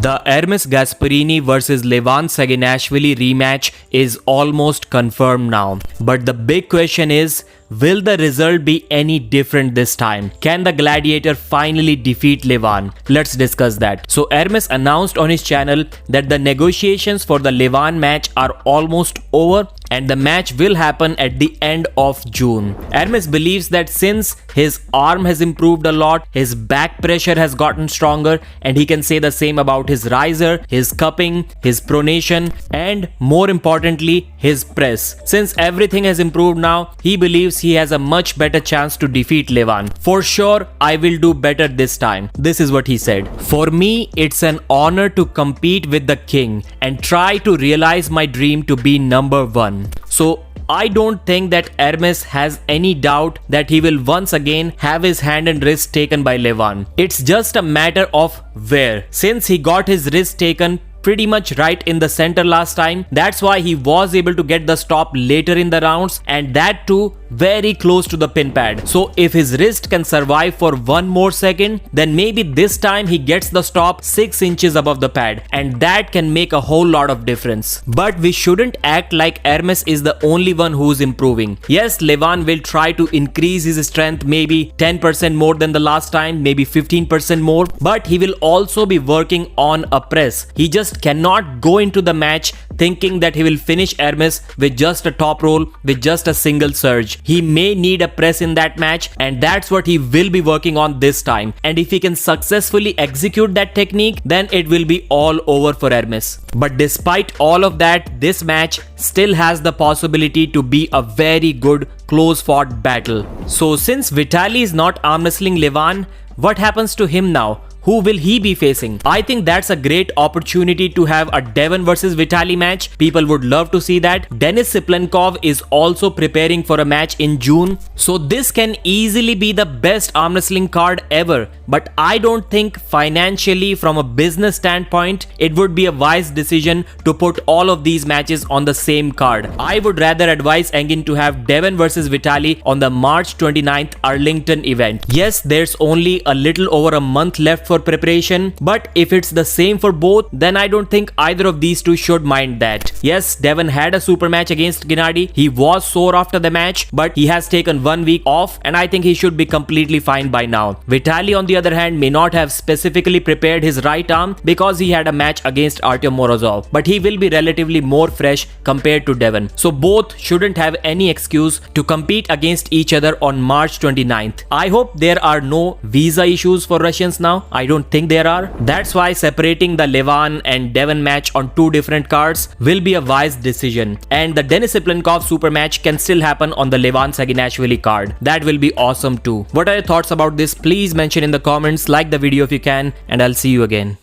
The Hermes Gasparini vs Levan Saginashvili rematch is almost confirmed now. But the big question is, will the result be any different this time? Can the gladiator finally defeat Levan? Let's discuss that. So Hermes announced on his channel that the negotiations for the Levan match are almost over and the match will happen at the end of June. Hermes believes that since his arm has improved a lot, his back pressure has gotten stronger, and he can say the same about his riser, his cupping, his pronation, and more importantly, his press. Since everything has improved now, he believes he has a much better chance to defeat Levan. For sure, I will do better this time. This is what he said. For me, it's an honor to compete with the king and try to realize my dream to be number one. So I don't think that Hermes has any doubt that he will once again have his hand and wrist taken by Levan. It's just a matter of where. Since he got his wrist taken pretty much right in the center last time, that's why he was able to get the stop later in the rounds, and that too very close to the pin pad. So if his wrist can survive for one more second, then maybe this time he gets the stop 6 inches above the pad, and that can make a whole lot of difference. But we shouldn't act like Hermes is the only one who's improving. Yes, Levan will try to increase his strength maybe 10% more than the last time, maybe 15% more, but he will also be working on a press. He just cannot go into the match thinking that he will finish Hermes with just a top roll, with just a single surge. He may need a press in that match, and that's what he will be working on this time. And if he can successfully execute that technique, then it will be all over for Hermes. But despite all of that, this match still has the possibility to be a very good close fought battle. So since Vitali is not arm wrestling Levan, what happens to him now? Who will he be facing? I think that's a great opportunity to have a Devon versus Vitali match. People would love to see that. Denis Siplenkov is also preparing for a match in June. So this can easily be the best arm wrestling card ever. But I don't think financially, from a business standpoint, it would be a wise decision to put all of these matches on the same card. I would rather advise Engin to have Devon versus Vitali on the March 29th Arlington event. Yes, there's only a little over a month left for preparation, but if it's the same for both, then I don't think either of these two should mind that. Yes, Devon had a super match against Gennady. He was sore after the match, but he has taken 1 week off, and I think he should be completely fine by now. Vitali, on the other hand, may not have specifically prepared his right arm because he had a match against Artyom Morozov, but he will be relatively more fresh compared to Devon. So both shouldn't have any excuse to compete against each other on March 29th. I hope there are no visa issues for Russians now. I don't think there are. That's why separating the Levan and Devon match on 2 different cards will be a wise decision. And the Denis Siplenkov super match can still happen on the Levan Saginashvili card. That will be awesome too. What are your thoughts about this? Please mention in the comments, like the video if you can, and I'll see you again.